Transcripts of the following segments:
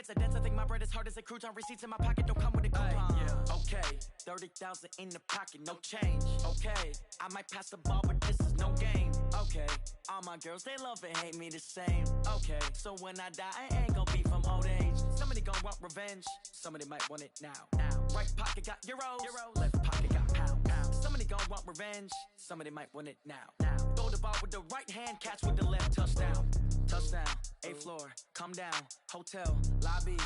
It's a dance, I think my bread is hard as a crouton. Receipts in my pocket don't come with a coupon. Yeah. Okay, 30,000 in the pocket, no change. Okay, I might pass the ball, but this is no game. Okay, all my girls, they love and hate me the same. Okay, so when I die, I ain't gonna be from old age. Somebody gon' want revenge, somebody might want it now. Right pocket got euros, left pocket got pounds. Somebody gon' want revenge, somebody might want it now. Throw the ball with the right hand, catch with the left, touchdown. Touchdown, 8th floor, come down, hotel, lobby.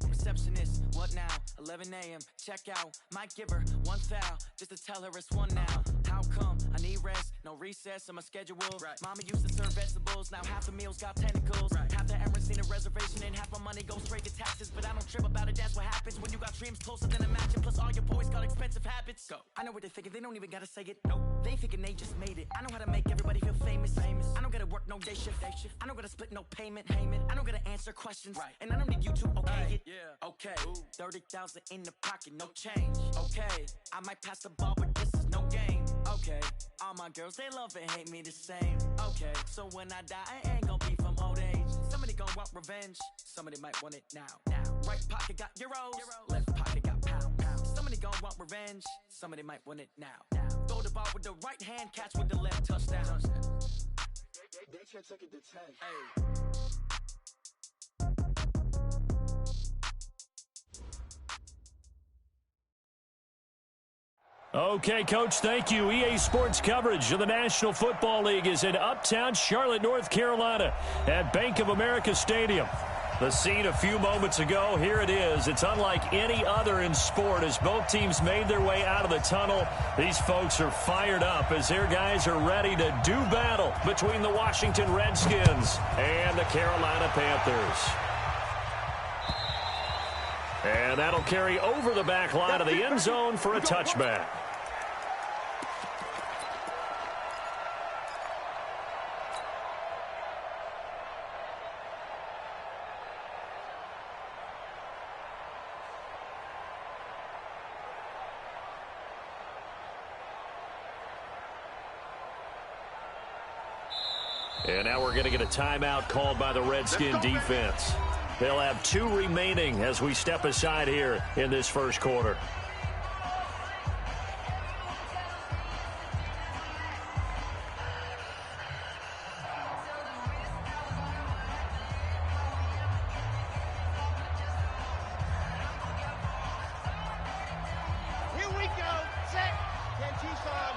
Receptionist, what now? 11 a.m., check out. Might give her one foul, just to tell her it's one now. How come? I need rest, no recess in my schedule. Right. Mama used to serve vegetables, now half the meals got tentacles. Right. Half the Emirates need a reservation and half my money goes straight to taxes. But I don't trip about it, that's what happens when you got dreams closer than a matching. Plus all your boys got expensive habits. Go. I know what they're thinking, they don't even gotta say it. Nope. They thinking they just made it. I know how to make everybody feel famous. I don't gotta work no day shift. I don't gotta split no payment. I don't gotta answer questions. Right. And I don't need you to okay it. Yeah. Okay. 30,000 in the pocket, no change. Okay. I might pass the ball, but this is no game. Okay. All my girls, they love and hate me the same. Okay. So when I die, I ain't gonna be from old age. Somebody gon' want revenge, somebody might want it now. Right pocket got euros, left pocket got pounds. Somebody gon' want revenge, somebody might want it now. Throw the ball with the right hand, catch with the left, touchdown. They can't take it to 10. Hey. Okay, Coach, thank you. EA Sports coverage of the National Football League is in uptown Charlotte, North Carolina at Bank of America Stadium. The scene a few moments ago, here it is. It's unlike any other in sport as both teams made their way out of the tunnel. These folks are fired up as their guys are ready to do battle between the Washington Redskins and the Carolina Panthers. And that'll carry over the back line of the end zone for a touchback. And now we're going to get a timeout called by the Redskin defense. They'll have 2 remaining as we step aside here in this first quarter. Here we go. Set. 10 Tucson.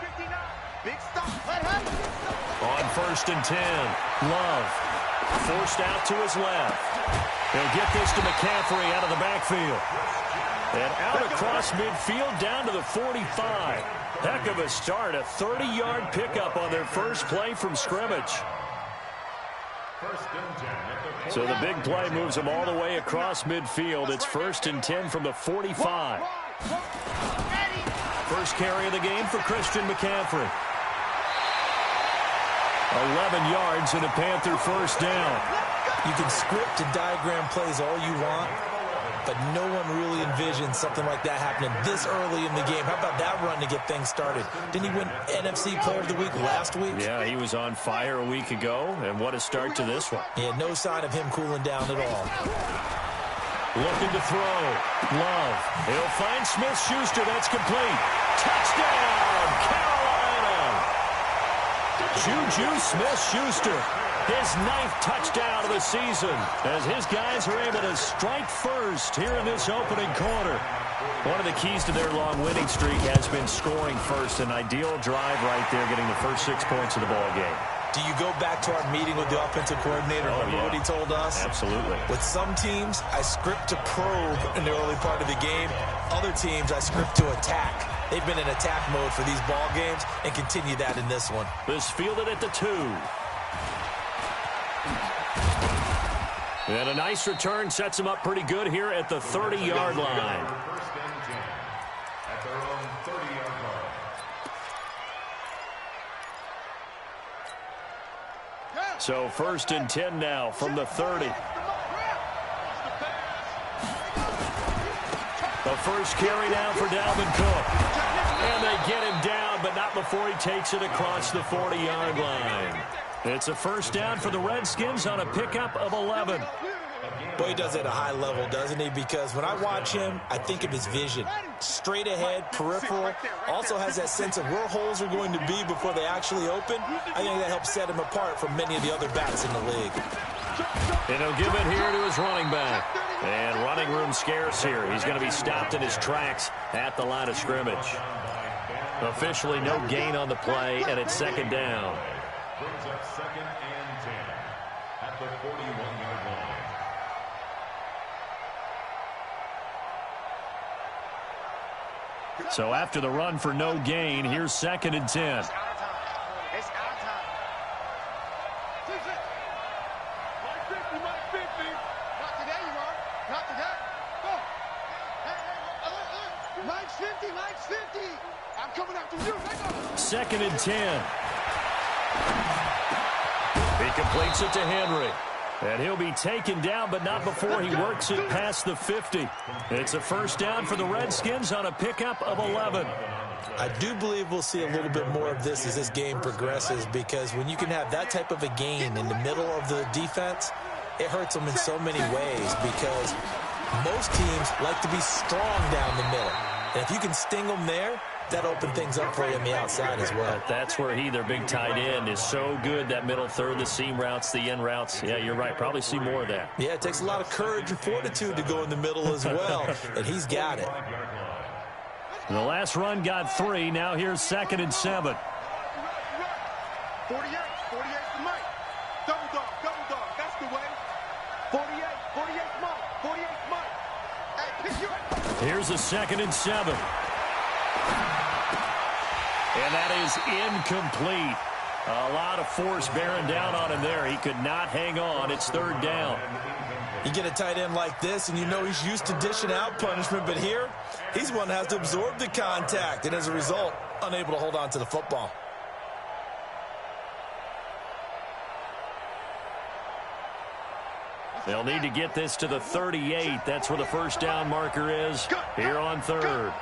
59. Big stop. On 1st and 10, Love. Forced out to his left. He'll get this to McCaffrey out of the backfield. And out across midfield down to the 45. Heck of a start. A 30-yard pickup on their first play from scrimmage. So the big play moves them all the way across midfield. It's 1st and 10 from the 45. First carry of the game for Christian McCaffrey. 11 yards and a Panther first down. You can script and diagram plays all you want, but no one really envisioned something like that happening this early in the game. How about that run to get things started? Didn't he win NFC Player of the Week last week? Yeah, he was on fire a week ago, and what a start to this one. Yeah, no sign of him cooling down at all. Looking to throw. Love. He'll find Smith-Schuster. That's complete. Touchdown, Carolina! Juju Smith-Schuster, his 9th touchdown of the season, as his guys are able to strike first here in this opening quarter. One of the keys to their long winning streak has been scoring first. An ideal drive right there, getting the first 6 points of the ball game. Do you go back to our meeting with the offensive coordinator? Remember what he told us? Absolutely. With some teams, I script to probe in the early part of the game. Other teams, I script to attack. They've been in attack mode for these ball games and continue that in this one. This fielded at the 2. And a nice return sets him up pretty good here at the 30-yard line. First and 10 at their own 30-yard line. So 1st and 10 now from the 30. The first carry down for Dalvin Cook. And they get him down, but not before he takes it across the 40-yard line. It's a first down for the Redskins on a pickup of 11. Boy, he does it at a high level, doesn't he? Because when I watch him, I think of his vision. Straight ahead, peripheral. Also has that sense of where holes are going to be before they actually open. I think that helps set him apart from many of the other backs in the league. And he'll give it here to his running back. And running room scarce here. He's going to be stopped in his tracks at the line of scrimmage. Officially no gain on the play, and it's second down. Brings up 2nd and 10 at the 41-yard line. So after the run for no gain, here's 2nd and 10. It's our time. It's our time. Mike 50, Mike 50. Not today, you are. Not today. Go. Hey, Mike's 50, Mike's 50. I'm coming after you. Let go. 2nd and 10. He completes it to Henry. And he'll be taken down, but not before he works it past the 50. It's a first down for the Redskins on a pickup of 11. I do believe we'll see a little bit more of this as this game progresses, because when you can have that type of a gain in the middle of the defense, it hurts them in so many ways, because most teams like to be strong down the middle. And if you can sting them there, that open things up for you on the outside as well. That's where their big tight end, is so good, that middle third, the seam routes, the end routes. Yeah, you're right. Probably see more of that. Yeah, it takes a lot of courage and fortitude to go in the middle as well, and he's got it. The last run got 3. Now here's 2nd and 7. 48 to Mike. Double dog. That's the way. 48 Mike. Hey, pick you up. Here's a 2nd and 7. And that is incomplete. A lot of force bearing down on him there. He could not hang on. It's 3rd down. You get a tight end like this, and you know he's used to dishing out punishment, but here, he's one that has to absorb the contact, and as a result, unable to hold on to the football. They'll need to get this to the 38. That's where the first down marker is here on 3rd.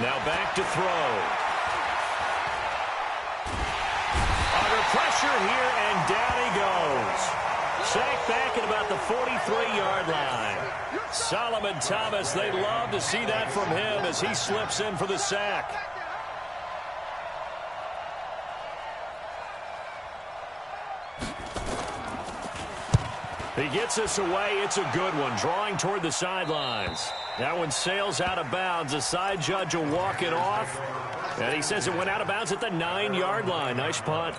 Now back to throw. Under pressure here, and down he goes. Sacked back at about the 43-yard line. Solomon Thomas, they'd love to see that from him as he slips in for the sack. He gets us away. It's a good one, drawing toward the sidelines. That one sails out of bounds. The side judge will walk it off. And he says it went out of bounds at the 9-yard line. Nice punt.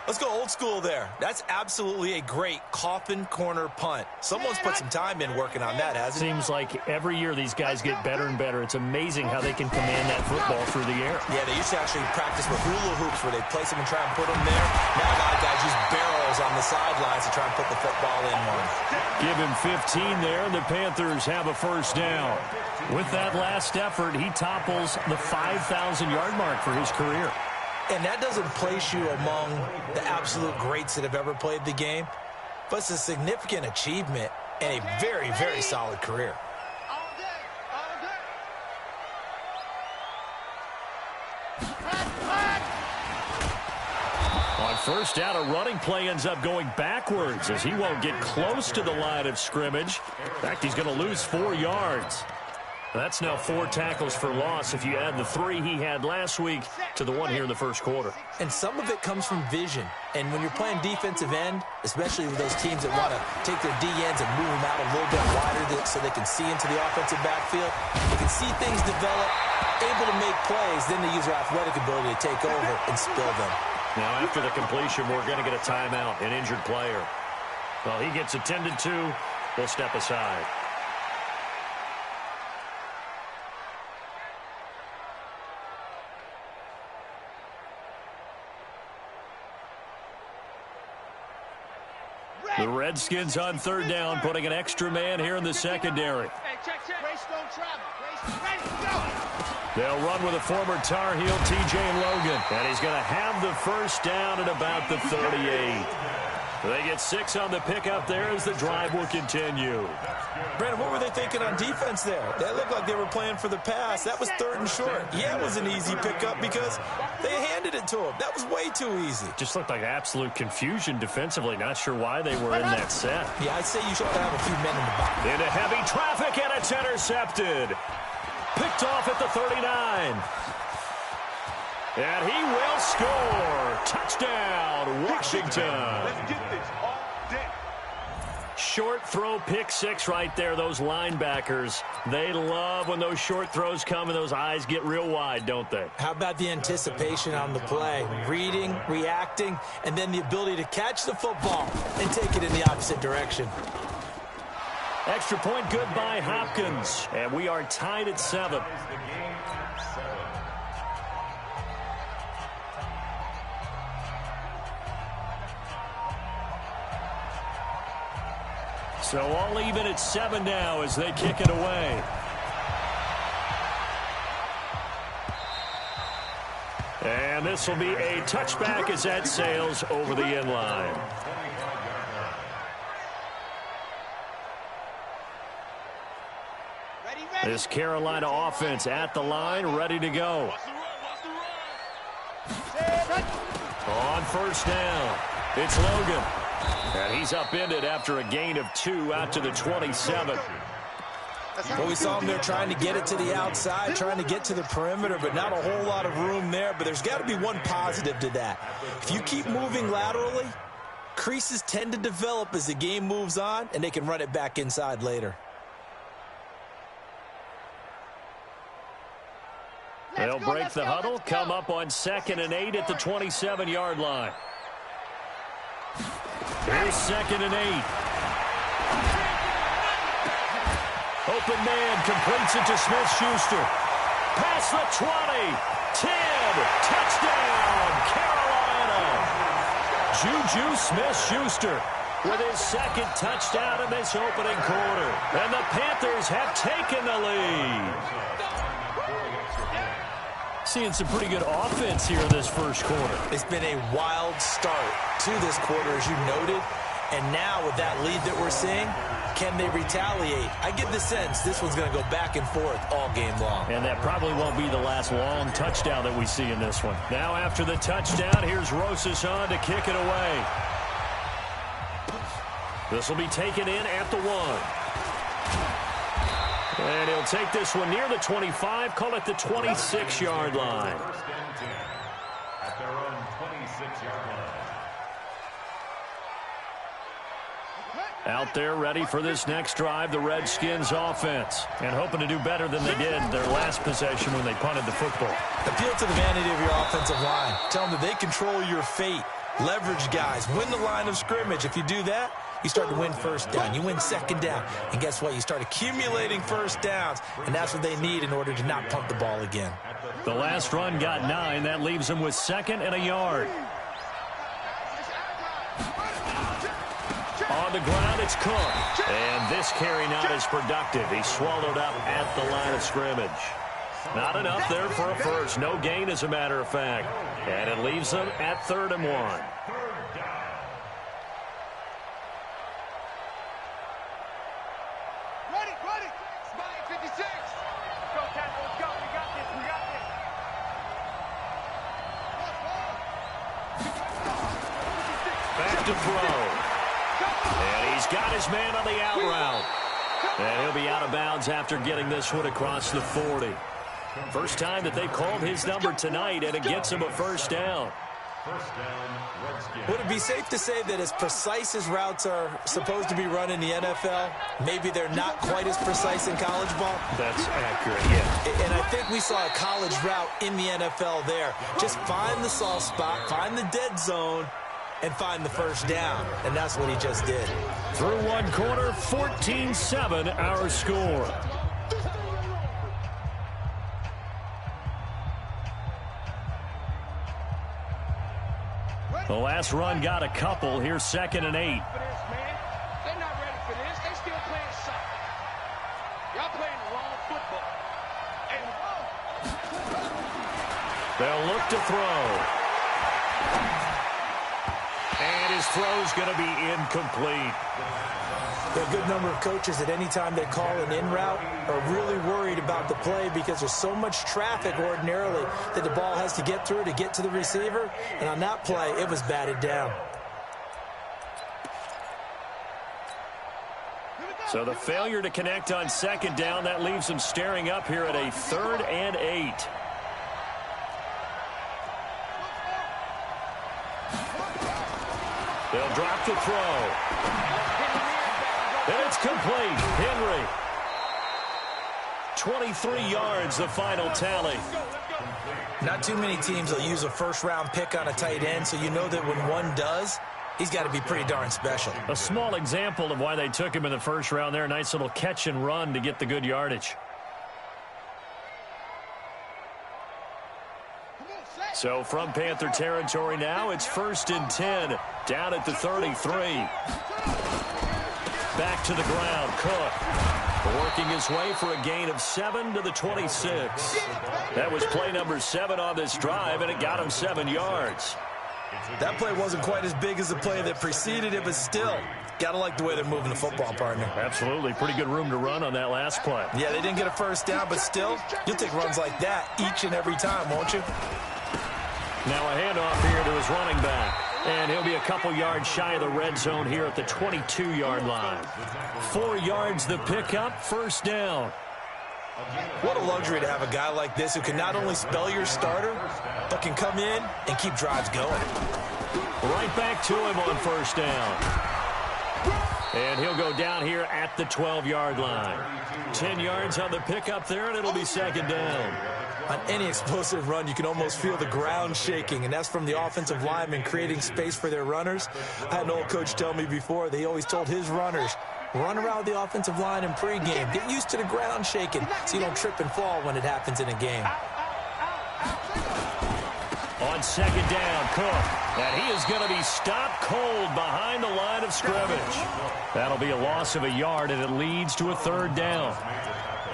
Let's go old school there. That's absolutely a great coffin corner punt. Someone's put some time in working on that, hasn't it? Seems like every year these guys get better and better. It's amazing how they can command that football through the air. Yeah, they used to actually practice with hula hoops where they place them and try and put them there. Now a lot of guys use barrels on the sidelines to try and put the football in one. Give him 15 there, and the Panthers have a first down. With that last effort, he topples the 5,000-yard mark for his career. And that doesn't place you among the absolute greats that have ever played the game, but it's a significant achievement and a very, very solid career. All day. On first down, a running play ends up going backwards as he won't get close to the line of scrimmage. In fact, he's going to lose 4 yards. That's now 4 tackles for loss if you add the 3 he had last week to the 1 here in the first quarter. And some of it comes from vision. And when you're playing defensive end, especially with those teams that want to take their D-ends and move them out a little bit wider so they can see into the offensive backfield, they can see things develop, able to make plays, then they use their athletic ability to take over and spill them. Now, after the completion, we're going to get a timeout, an injured player. Well, he gets attended to. We'll step aside. The Redskins on third down, putting an extra man here in the secondary. Hey, check. Grace don't travel. Grace, ready, go. They'll run with a former Tar Heel, TJ Logan. And he's going to have the first down at about the 38. They get 6 on the pickup there as the drive will continue. Brandon, what were they thinking on defense there? They looked like they were playing for the pass. That was 3rd and short. Yeah, it was an easy pickup because they handed it to him. That was way too easy. Just looked like absolute confusion defensively. Not sure why they were in that set. Yeah, I'd say you should have a few men in the box. Into heavy traffic, and it's intercepted. Picked off at the 39. And he will score. Touchdown, Washington. Let's get this all day. Short throw, pick 6 right there. Those linebackers, they love when those short throws come and those eyes get real wide, don't they? How about the anticipation on the play? Reading, reacting, and then the ability to catch the football and take it in the opposite direction. Extra point good by Hopkins. And we are tied at 7. So all even at 7 now as they kick it away. And this will be a touchback as that sails over the end line. This Carolina offense at the line, ready to go. On first down, it's Logan. And he's upended after a gain of 2 out to the 27. Well, we saw him there trying to get it to the outside, trying to get to the perimeter, but not a whole lot of room there. But there's got to be one positive to that. If you keep moving laterally, creases tend to develop as the game moves on, and they can run it back inside later. They'll break the huddle, come up on 2nd and 8 at the 27-yard line. Here's 2nd and 8. Open man completes it to Smith-Schuster. Past the 20. 10. Touchdown, Carolina. Juju Smith-Schuster with his 2nd touchdown in this opening quarter. And the Panthers have taken the lead. Seeing some pretty good offense here in this first quarter. It's been a wild start to this quarter, as you noted. And now with that lead that we're seeing, can they retaliate? I get the sense this one's going to go back and forth all game long. And that probably won't be the last long touchdown that we see in this one. Now after the touchdown, here's Rosas on to kick it away. This will be taken in at the 1. And he'll take this one near the 25, call it the 26-yard line. At their own 26-yard line. Out there ready for this next drive, the Redskins offense. And hoping to do better than they did their last possession when they punted the football. Appeal to the vanity of your offensive line. Tell them that they control your fate. Leverage guys. Win the line of scrimmage. If you do that, you start to win first down. You win second down. And guess what? You start accumulating first downs. And that's what they need in order to not punt the ball again. The last run got 9. That leaves them with 2nd and a yard. On the ground, it's Cook. And this carry not as productive. He's swallowed up at the line of scrimmage. Not enough there for a first. No gain, as a matter of fact. And it leaves them at 3rd and 1. Back to throw. And he's got his man on the out route. And he'll be out of bounds after getting this one across the 40. First time that they've called his number tonight, and it gets him a first down. Would it be safe to say that as precise as routes are supposed to be run in the NFL, maybe they're not quite as precise in college ball? That's accurate, yeah. And I think we saw a college route in the NFL there. Just find the soft spot, find the dead zone, and find the first down. And that's what he just did. Through one quarter, 14-7 our score. The last run got a couple. Here's 2nd and 8. They're not ready for this. They still playing soccer. Y'all playing the wrong football. They'll look to throw. And his His throw's going to be incomplete. There are a good number of coaches at any time they call an in route are really worried about the play because there's so much traffic ordinarily that the ball has to get through to get to the receiver. And on that play, it was batted down. So the failure to connect on second down, that leaves them staring up here at a 3rd and 8. They'll drop the throw. And it's complete. Henry. 23 yards, the final tally. Not too many teams will use a first-round pick on a tight end, so you know that when one does, he's got to be pretty darn special. A small example of why they took him in the first round there. Nice little catch and run to get the good yardage. So from Panther territory now, it's 1st and 10, down at the 33. Back to the ground, Cook. Working his way for a gain of 7 to the 26. That was play number 7 on this drive, and it got him 7 yards. That play wasn't quite as big as the play that preceded it, but still, gotta like the way they're moving the football, partner. Absolutely. Pretty good room to run on that last play. Yeah, they didn't get a first down, but still, you'll take runs like that each and every time, won't you? Now a handoff here to his running back. And he'll be a couple yards shy of the red zone here at the 22-yard line. 4 yards the pickup, 1st down. What a luxury to have a guy like this who can not only spell your starter, but can come in and keep drives going. Right back to him on 1st down. And he'll go down here at the 12-yard line. 10 yards on the pickup there, and it'll be 2nd down. On any explosive run, you can almost feel the ground shaking, and that's from the offensive linemen creating space for their runners. I had an old coach tell me before, they always told his runners, run around the offensive line in pregame. Get used to the ground shaking so you don't trip and fall when it happens in a game. On 2nd down, Cook. And he is going to be stopped cold behind the line of scrimmage. That'll be a loss of a yard, and it leads to a 3rd down.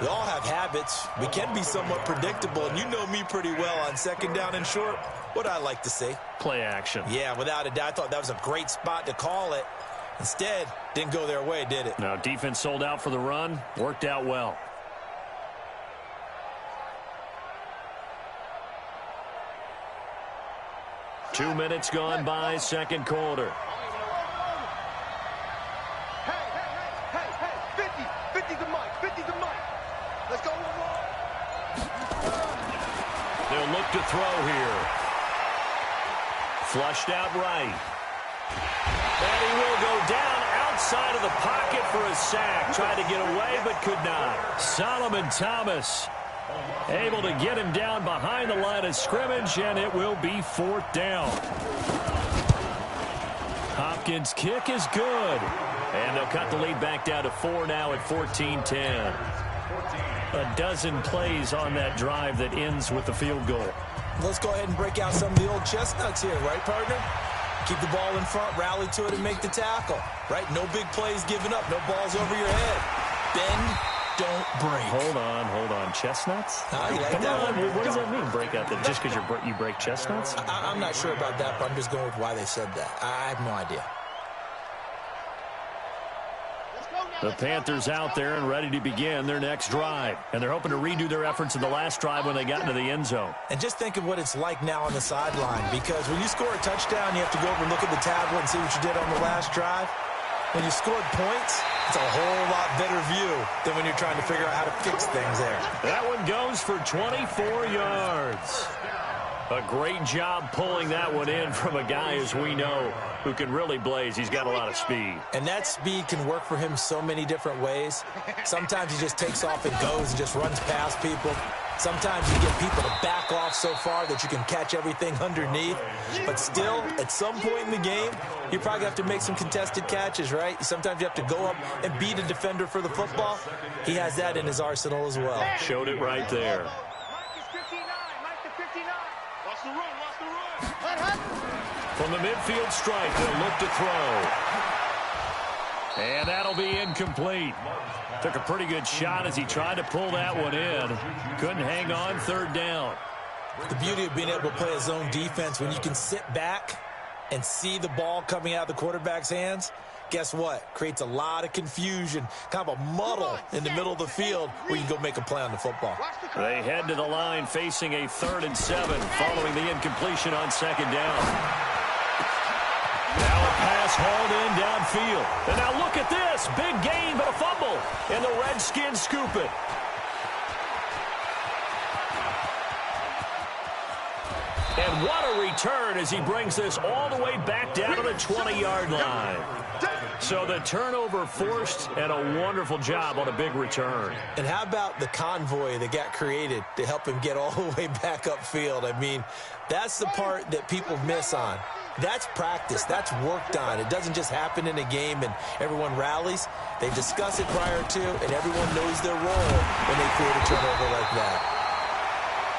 We all have habits. We can be somewhat predictable, and you know me pretty well on 2nd down and short. What I like to say? Play action. Yeah, without a doubt. I thought that was a great spot to call it. Instead, didn't go their way, did it? No, defense sold out for the run. Worked out well. Two minutes gone by, 2nd quarter. They'll look to throw here. Flushed out right. And he will go down outside of the pocket for a sack. Tried to get away, but could not. Solomon Thomas able to get him down behind the line of scrimmage, and it will be 4th down. Hopkins' kick is good. And they'll cut the lead back down to 4 now at 14-10. A dozen plays on that drive that ends with the field goal. Let's go ahead and break out some of the old chestnuts here, right, partner? Keep the ball in front, rally to it, and make the tackle, right? No big plays given up, no balls over your head. Bend, don't break. Hold on. Chestnuts? You like Come that on. one? What does that mean, break out? Just because you break chestnuts? I'm not sure about that, but I'm just going with why they said that. I have no idea. The Panthers out there and ready to begin their next drive. And they're hoping to redo their efforts in the last drive when they got into the end zone. And just think of what it's like now on the sideline, because when you score a touchdown, you have to go over and look at the tablet and see what you did on the last drive. When you scored points, it's a whole lot better view than when you're trying to figure out how to fix things there. That one goes for 24 yards. A great job pulling that one in from a guy, as we know, who can really blaze. He's got a lot of speed. And that speed can work for him so many different ways. Sometimes he just takes off and goes and just runs past people. Sometimes you get people to back off so far that you can catch everything underneath. But still, at some point in the game, you probably have to make some contested catches, right? Sometimes you have to go up and beat a defender for the football. He has that in his arsenal as well. Showed it right there. From the midfield stripe, they'll look to throw. And that'll be incomplete. Took a pretty good shot as he tried to pull that one in. Couldn't hang on, 3rd down. The beauty of being able to play a zone defense when you can sit back and see the ball coming out of the quarterback's hands, guess what? Creates a lot of confusion, kind of a muddle in the middle of the field where you can go make a play on the football. They head to the line facing a 3rd and 7 following the incompletion on 2nd down. Now a pass hauled in downfield. And now look at this. Big gain, but a fumble. And the Redskins scoop it. And what a return as he brings this all the way back down to the 20-yard line. So the turnover forced, and a wonderful job on a big return. And how about the convoy that got created to help him get all the way back upfield? I mean, that's the part that people miss on. That's practice. That's worked on. It doesn't just happen in a game and everyone rallies. They discuss it prior to, and everyone knows their role when they create a turnover like that.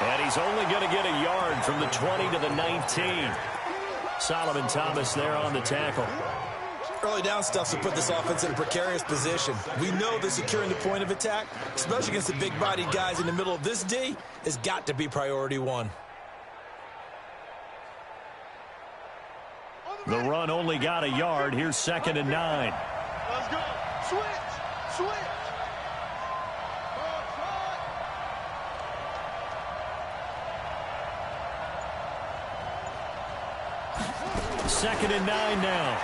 And he's only going to get a yard from the 20 to the 19. Solomon Thomas there on the tackle. Early down stuff to put this offense in a precarious position. We know that securing the point of attack, especially against the big-bodied guys in the middle of this D, has got to be priority one. The run only got a yard. Here's 2nd and 9. Let's go. Switch. 2nd and 9 now.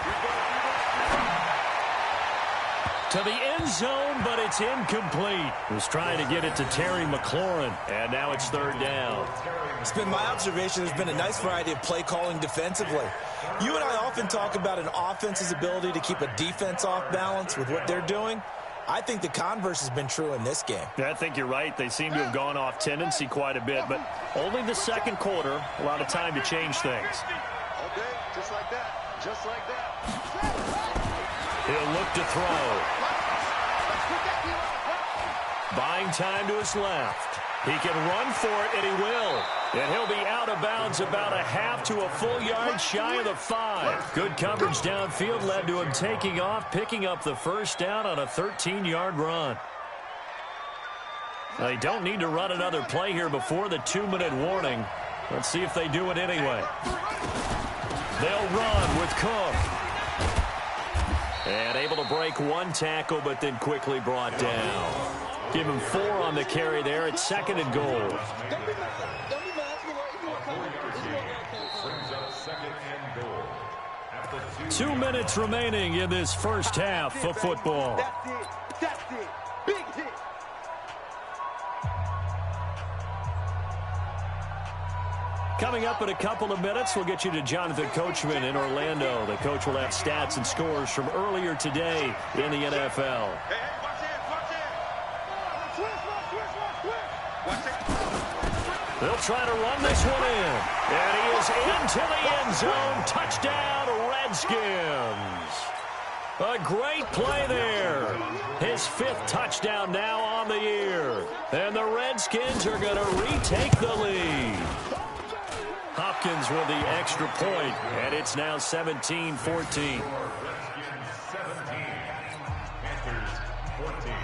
To the end zone, but it's incomplete. Was trying to get it to Terry McLaurin, and now it's 3rd down. It's been my observation there's been a nice variety of play calling defensively. You and I often talk about an offense's ability to keep a defense off balance with what they're doing. I think the converse has been true in this game. I think you're right. They seem to have gone off tendency quite a bit, but only the 2nd quarter, a lot of time to change things. Okay, just like that. Just like that. He'll look to throw. Buying time to his left. He can run for it, and he will. And he'll be out of bounds about a half to a full yard shy of the 5. Good coverage downfield led to him taking off, picking up the 1st down on a 13-yard run. They don't need to run another play here before the 2-minute warning. Let's see if they do it anyway. They'll run with Cook. And able to break one tackle, but then quickly brought down. Give him 4 on the carry there. It's 2nd and goal. 2 minutes remaining in this first half of football. That's it. Big hit. Coming up in a couple of minutes, we'll get you to Jonathan Coachman in Orlando. The coach will have stats and scores from earlier today in the NFL. Hey, watch it. They'll try to run this one in. And he is into the end zone. Touchdown, Redskins. A great play there. His 5th touchdown now on the year. And the Redskins are going to retake the lead. Hopkins with the extra point, and it's now 17-14. 17, Panthers 14.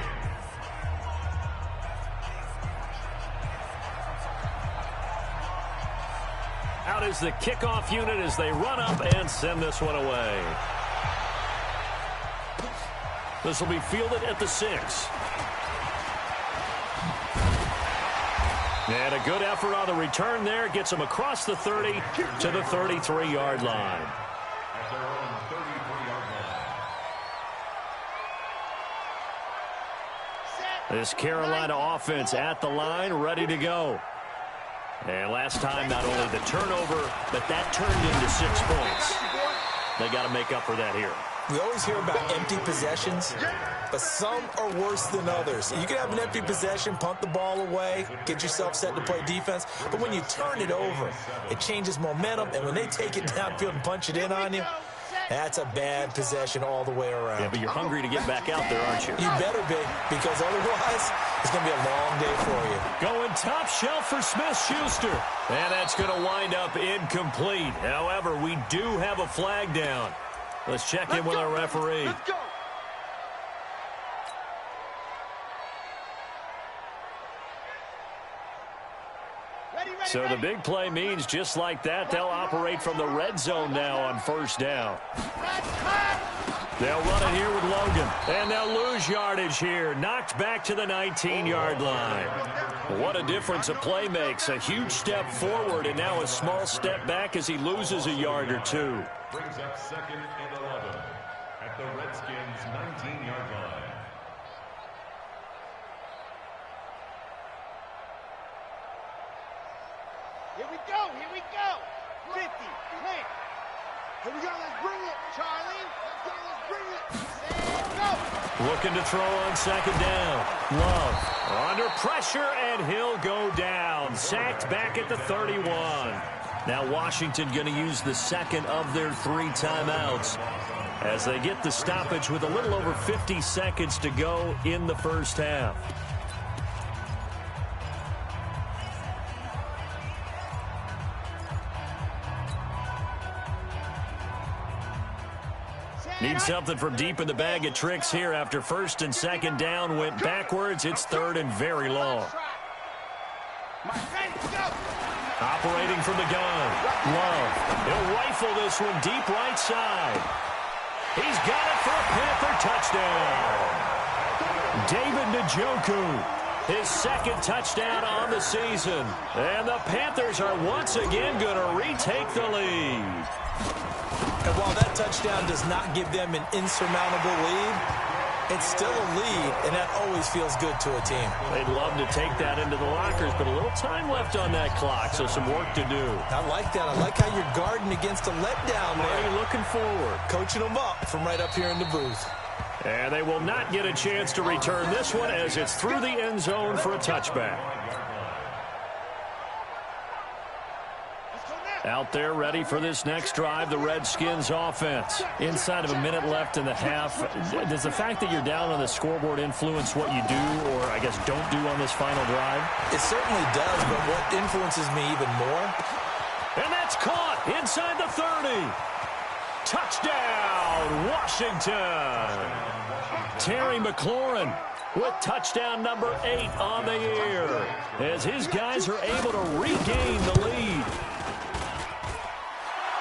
Out is the kickoff unit as they run up and send this one away. This will be fielded at the 6. And a good effort on the return there. Gets him across the 30 to the 33-yard line. At their own 33-yard line. This Carolina offense at the line, ready to go. And last time, not only the turnover, but that turned into 6 points. They got to make up for that here. We always hear about empty possessions, but some are worse than others. You can have an empty possession, punt the ball away, get yourself set to play defense, but when you turn it over, it changes momentum, and when they take it downfield and punch it in on you, that's a bad possession all the way around. Yeah, but you're hungry to get back out there, aren't you? You better be, because otherwise, it's going to be a long day for you. Going top shelf for Smith-Schuster. And that's going to wind up incomplete. However, we do have a flag down. Let's check in with our referee. Let's go. Ready. So the big play means just like that, they'll operate from the red zone now on first down. They'll run it here with Logan, and they'll lose yardage here. Knocked back to the 19-yard line. What a difference a play makes. A huge step forward, and now a small step back as he loses a yard or two. Brings up 2nd and 11 at the Redskins' 19-yard line. Here we go, here we go. 50, clear. Here we go, let's bring it, Charlie. Let's bring it. And go. Looking to throw on 2nd down. Love under pressure, and he'll go down. Sacked back at the 31. Now Washington going to use the second of their 3 timeouts as they get the stoppage with a little over 50 seconds to go in the first half. Need something from deep in the bag of tricks here after 1st and 2nd down went backwards. It's 3rd and very long. Operating from the gun. Love. He'll rifle this one deep right side. He's got it for a Panther touchdown. David Njoku, his 2nd touchdown on the season. And the Panthers are once again going to retake the lead. And while that touchdown does not give them an insurmountable lead, it's still a lead, and that always feels good to a team. They'd love to take that into the lockers, but a little time left on that clock, so some work to do. I like that. I like how you're guarding against a letdown there. Already looking forward. Coaching them up from right up here in the booth. And they will not get a chance to return this one as it's through the end zone for a touchback. Out there ready for this next drive, the Redskins offense. Inside of a minute left in the half. Does the fact that you're down on the scoreboard influence what you do, or I guess don't do on this final drive? It certainly does, but what influences me even more? And that's caught inside the 30. Touchdown, Washington. Terry McLaurin with touchdown number 8 on the year as his guys are able to regain the lead.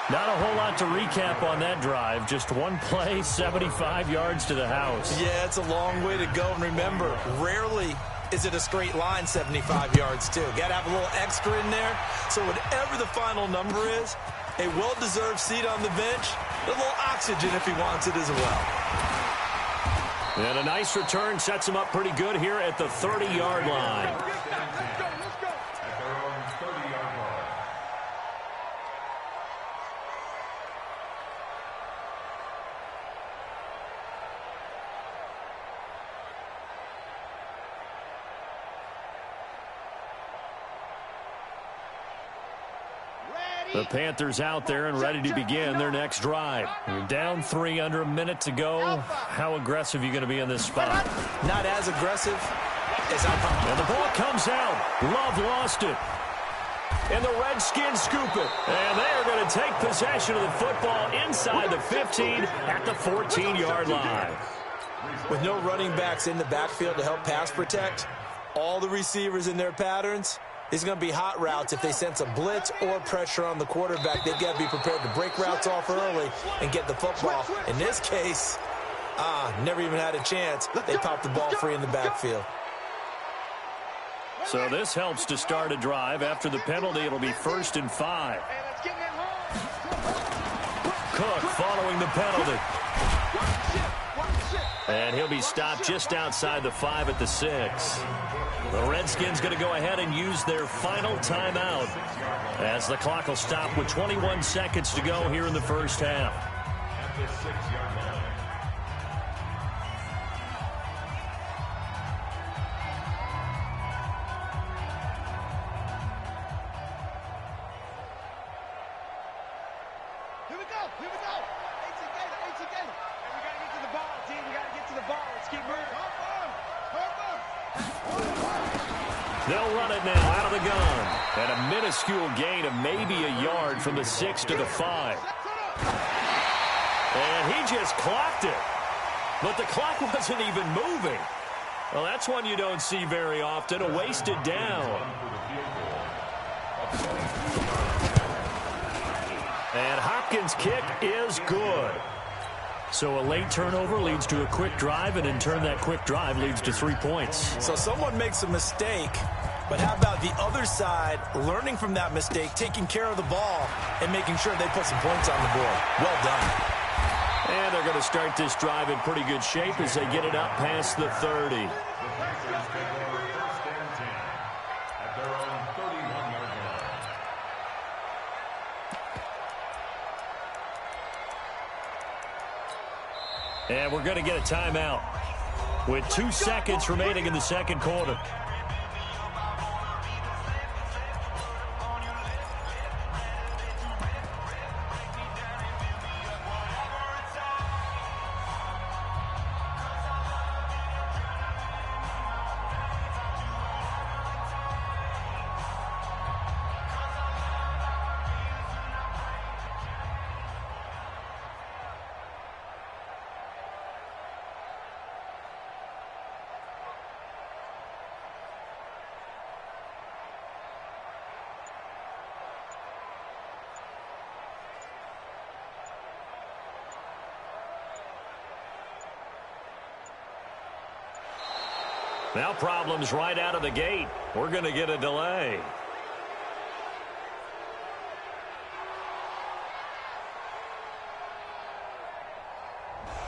Not a whole lot to recap on that drive. Just one play, 75 yards to the house. Yeah, it's a long way to go. And remember, rarely is it a straight line 75 yards, too. Got to have a little extra in there. So whatever the final number is, a well-deserved seat on the bench, a little oxygen if he wants it as well. And a nice return sets him up pretty good here at the 30-yard line. The Panthers out there and ready to begin their next drive. You're down 3, under a minute to go. How aggressive are you going to be in this spot? Not as aggressive as I thought. And the ball comes out. Love lost it. And the Redskins scoop it. And they are going to take possession of the football inside the 15 at the 14-yard line. With no running backs in the backfield to help pass protect, all the receivers in their patterns, it's going to be hot routes. If they sense a blitz or pressure on the quarterback, they've got to be prepared to break routes off early and get the football. In this case, never even had a chance. They popped the ball free in the backfield. So this helps to start a drive. After the penalty, it'll be 1st and 5. Cook following the penalty. And he'll be stopped just outside the 5 at the 6. The Redskins going to go ahead and use their final timeout as the clock will stop with 21 seconds to go here in the first half. At the 6-yard line. Here we go, here we go. AT Gator, AT Gator. And we got to get to the ball, team. We got to get to the ball. Let's keep moving. They'll run it now out of the gun. And a minuscule gain of maybe a yard from the 6 to the 5. And he just clocked it. But the clock wasn't even moving. Well, that's one you don't see very often, a wasted down. And Hopkins' kick is good. So a late turnover leads to a quick drive, and in turn that quick drive leads to 3 points. So someone makes a mistake, but how about the other side learning from that mistake, taking care of the ball, and making sure they put some points on the board? Well done. And they're going to start this drive in pretty good shape as they get it up past the 30. And we're going to get a timeout with 2 seconds remaining in the second quarter. Now problems right out of the gate. We're going to get a delay.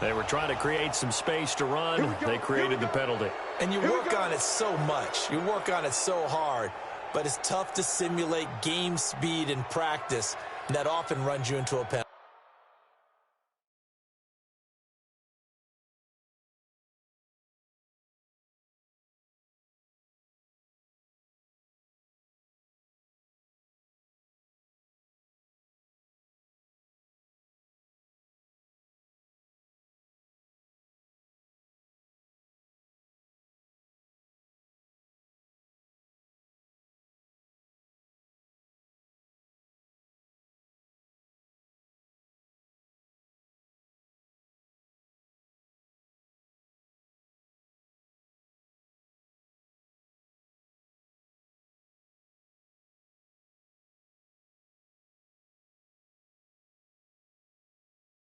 They were trying to create some space to run. They created the penalty. And you work on it so much. You work on it so hard. But it's tough to simulate game speed in practice. That often runs you into a penalty.